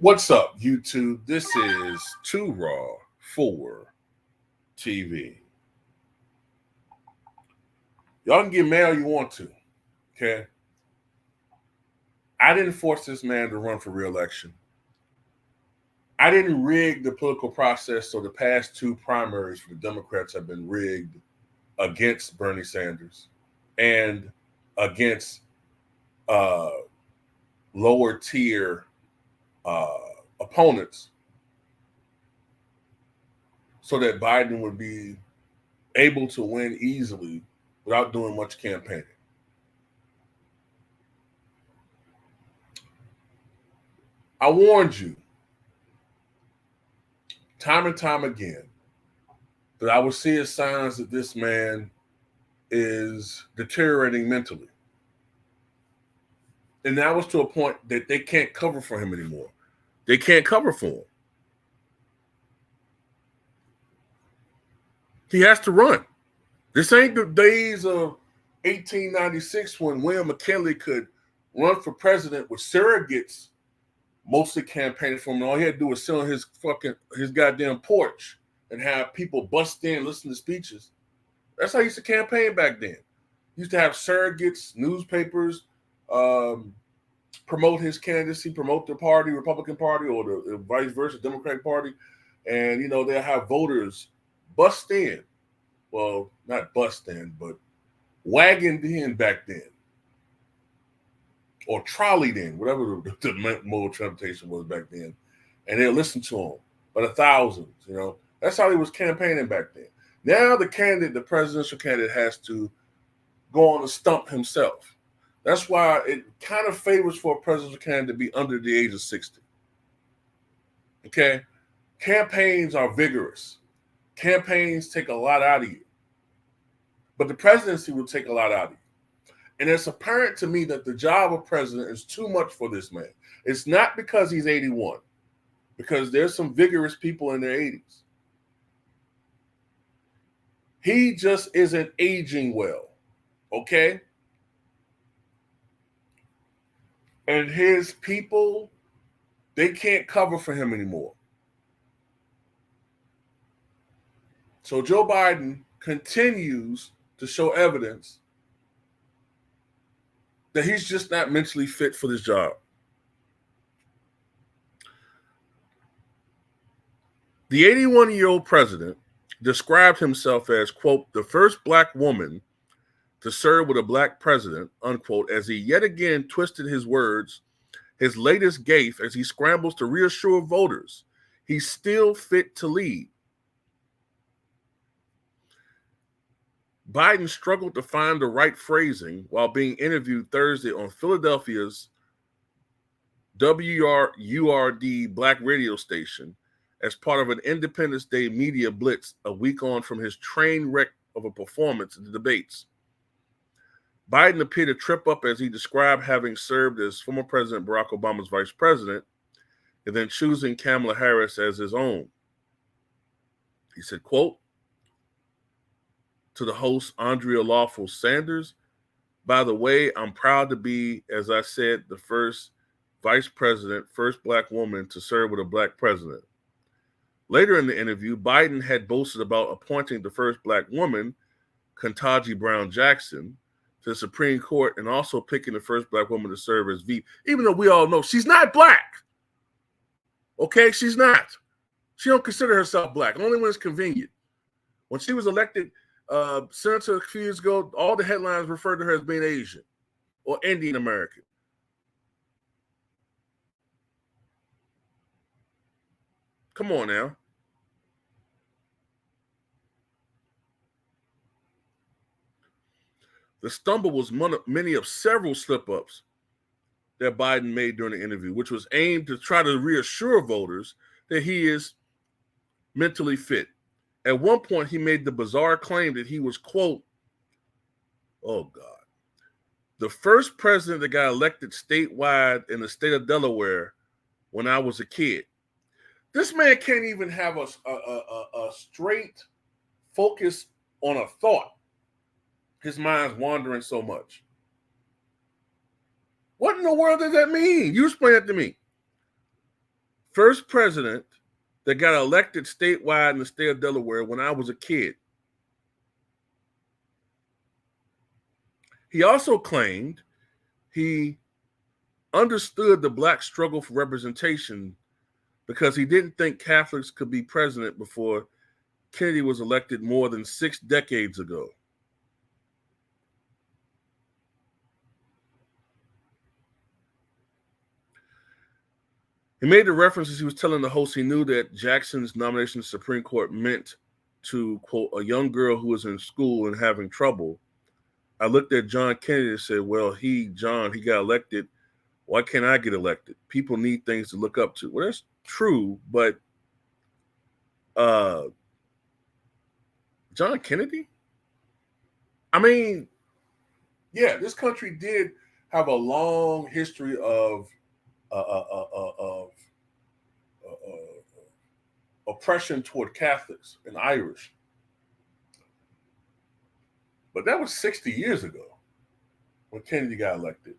What's up, YouTube? This is Too Raw for TV. Y'all can get mad all you want to, okay? I didn't force this man to run for re-election. I didn't rig the political process, so the past two primaries for the Democrats have been rigged against Bernie Sanders and against lower tier opponents so that Biden would be able to win easily without doing much campaigning. I warned you time and time again that I would see signs that this man is deteriorating mentally. And that was to a point that they can't cover for him anymore. They can't cover for him. He has to run. This ain't the days of 1896 when William McKinley could run for president with surrogates mostly campaigning for him. And all he had to do was sit on his goddamn porch and have people bust in, listen to speeches. That's how he used to campaign back then. He used to have surrogates, newspapers, promote his candidacy, promote the party, Republican Party, or the vice versa, Democratic Party. And, they'll have voters bust in. Well, not bust in, but wagoned in back then. Or trolleyed in, whatever the mode of transportation was back then. And they'll listen to him by the thousands, That's how he was campaigning back then. Now the presidential candidate has to go on a stump himself. That's why it kind of favors for a presidential candidate to be under the age of 60. Okay? Campaigns are vigorous. Campaigns take a lot out of you. But the presidency will take a lot out of you. And it's apparent to me that the job of president is too much for this man. It's not because he's 81, because there's some vigorous people in their 80s. He just isn't aging well, okay? And his people, they can't cover for him anymore. So Joe Biden continues to show evidence that he's just not mentally fit for this job. The 81-year-old president described himself as, quote, the first black woman to serve with a black president, unquote, as he yet again twisted his words, his latest gaffe as he scrambles to reassure voters he's still fit to lead. Biden struggled to find the right phrasing while being interviewed Thursday on Philadelphia's WURD black radio station as part of an Independence Day media blitz a week on from his train wreck of a performance in the debates. Biden appeared to trip up as he described having served as former President Barack Obama's vice president and then choosing Kamala Harris as his own. He said, quote, to the host, Andrea Lawful Sanders, by the way, I'm proud to be, as I said, the first vice president, first black woman to serve with a black president. Later in the interview, Biden had boasted about appointing the first black woman, Ketanji Brown Jackson, to the Supreme Court and also picking the first black woman to serve as VP, even though we all know she's not black. Okay, she's not. She don't consider herself black, only when it's convenient. When she was elected senator a few years ago, all the headlines referred to her as being Asian or Indian American. Come on now. The stumble was many of several slip-ups that Biden made during the interview, which was aimed to try to reassure voters that he is mentally fit. At one point, he made the bizarre claim that he was, quote, oh God, the first president that got elected statewide in the state of Delaware when I was a kid. This man can't even have a straight focus on a thought. His mind's wandering so much. What in the world does that mean? You explain that to me. First president that got elected statewide in the state of Delaware when I was a kid. He also claimed he understood the black struggle for representation because he didn't think Catholics could be president before Kennedy was elected more than 6 decades ago. He made the references he was telling the host he knew that Jackson's nomination to the Supreme Court meant to, quote, a young girl who was in school and having trouble. I looked at John Kennedy and said, well, he got elected. Why can't I get elected? People need things to look up to. Well, that's true, but John Kennedy? I mean, yeah, this country did have a long history of oppression toward Catholics and Irish. But that was 60 years ago when Kennedy got elected.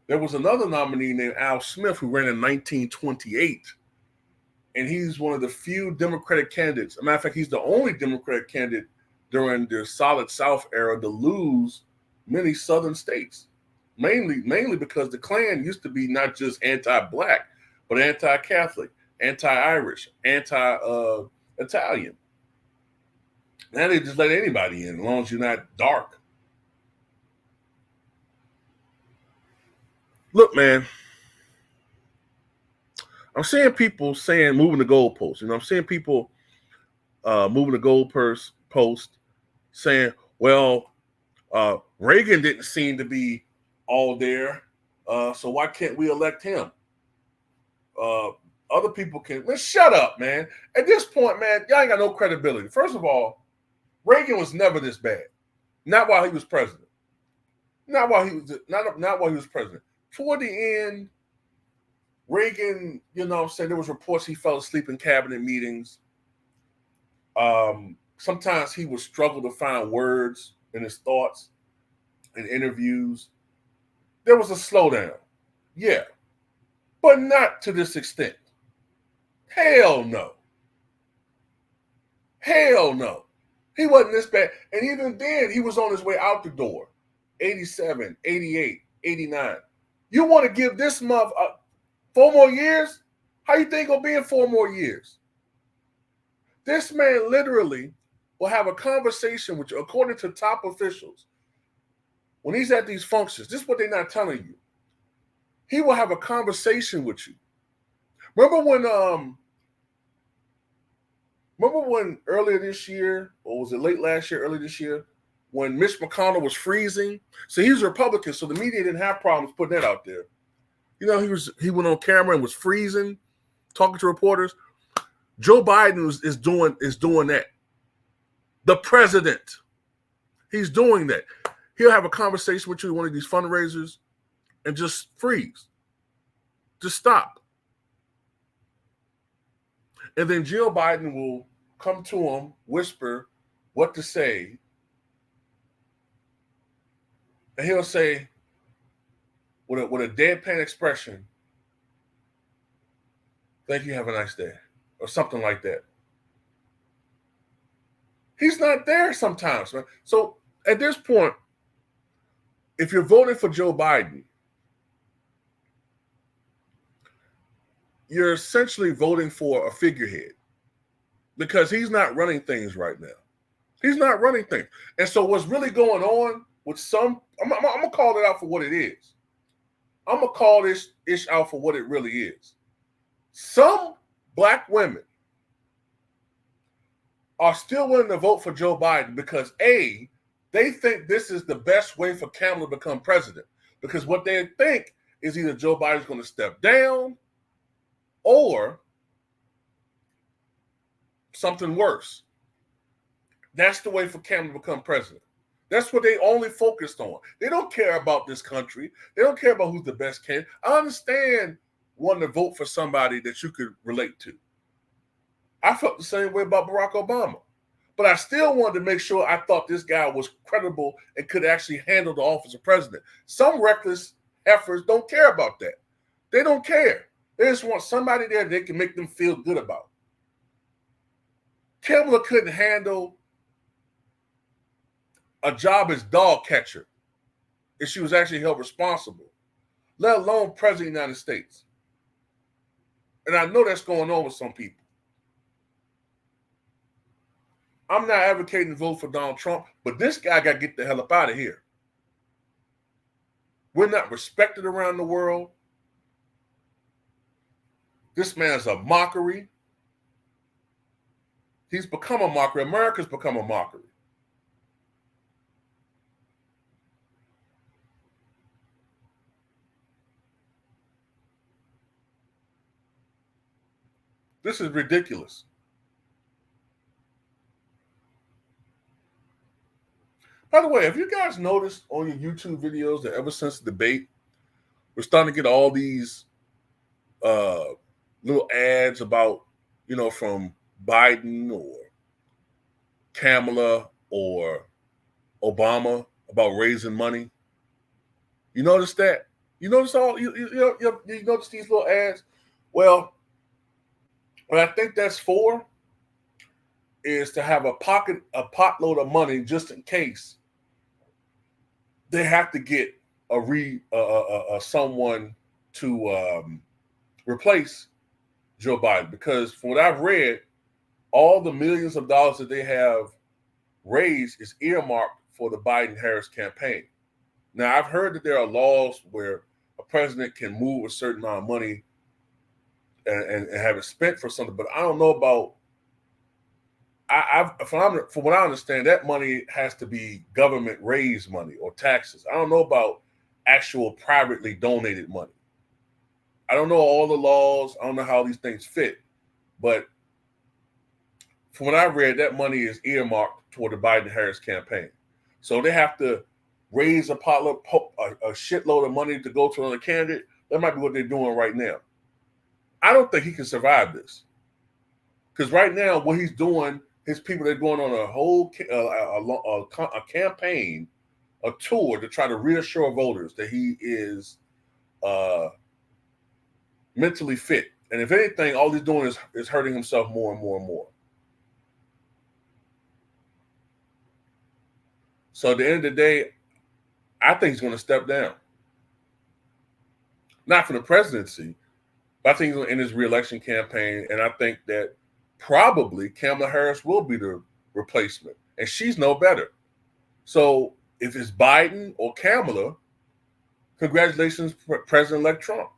There was another nominee named Al Smith who ran in 1928, and he's one of the few Democratic candidates. As a matter of fact, he's the only Democratic candidate during the Solid South era to lose many Southern states, mainly because the Klan used to be not just anti-Black, but anti-Catholic, anti-Irish, anti-Italian. Now they just let anybody in as long as you're not dark. Look, man, I'm seeing people saying moving the goalposts. I'm seeing people moving the goalpost saying, well, Reagan didn't seem to be all there, so why can't we elect him? Other people can. Man, shut up, man. At this point, man, y'all ain't got no credibility. First of all, Reagan was never this bad. Not while he was president. Not while he was president. Toward the end, Reagan, there was reports he fell asleep in cabinet meetings. Sometimes he would struggle to find words in his thoughts in interviews. There was a slowdown. Yeah. But not to this extent. Hell no. Hell no. He wasn't this bad. And even then, he was on his way out the door. 87, 88, 89. You want to give this month 4 more years? How you think it'll be in 4 more years? This man literally will have a conversation with you, according to top officials. When he's at these functions, this is what they're not telling you. He will have a conversation with you. Remember when earlier this year, or was it late last year, early this year, when Mitch McConnell was freezing? So he was a Republican, so the media didn't have problems putting that out there. He went on camera and was freezing, talking to reporters. Joe Biden is doing that. The president, he's doing that. He'll have a conversation with you at one of these fundraisers and just freeze. Just stop. And then Jill Biden will come to him, whisper what to say. And he'll say, with a deadpan expression, "Thank you, have a nice day," or something like that. He's not there sometimes, man. So at this point, if you're voting for Joe Biden, you're essentially voting for a figurehead because he's not running things right now. He's not running things. And so what's really going on with I'm going to call it out for what it is. I'm going to call this ish out for what it really is. Some Black women are still willing to vote for Joe Biden because, A, they think this is the best way for Kamala to become president. Because what they think is either Joe Biden's going to step down or something worse. That's the way for Kamala to become president. That's what they only focused on. They don't care about this country. They don't care about who's the best candidate. I understand wanting to vote for somebody that you could relate to. I felt the same way about Barack Obama. But I still wanted to make sure I thought this guy was credible and could actually handle the office of president. Some reckless efforts don't care about that. They don't care. They just want somebody there they can make them feel good about. Kamala couldn't handle a job as dog catcher if she was actually held responsible, let alone president of the United States. And I know that's going on with some people. I'm not advocating to vote for Donald Trump, but this guy got to get the hell up out of here. We're not respected around the world. This man's a mockery. He's become a mockery. America's become a mockery. This is ridiculous. By the way, have you guys noticed on your YouTube videos that ever since the debate, we're starting to get all these little ads about, from Biden or Kamala or Obama about raising money? You notice that? You notice you notice these little ads? Well, what I think that's for is to have a potload of money just in case they have to get someone to replace Joe Biden, because from what I've read, all the millions of dollars that they have raised is earmarked for the Biden-Harris campaign. Now, I've heard that there are laws where a president can move a certain amount of money and have it spent for something, but I don't know about. From what I understand, that money has to be government raised money or taxes. I don't know about actual privately donated money. I don't know all the laws. I don't know how these things fit, but from what I read, that money is earmarked toward the Biden-Harris campaign. So they have to raise a shitload of money to go to another candidate. That might be what they're doing right now. I don't think he can survive this, because right now what he's doing, his people, they're going on a whole a campaign, a tour to try to reassure voters that he is mentally fit. And if anything, all he's doing is hurting himself more and more and more. So at the end of the day, I think he's going to step down. Not for the presidency, but I think he's going to end his reelection campaign. And I think that probably Kamala Harris will be the replacement. And she's no better. So if it's Biden or Kamala, congratulations, President-elect Trump.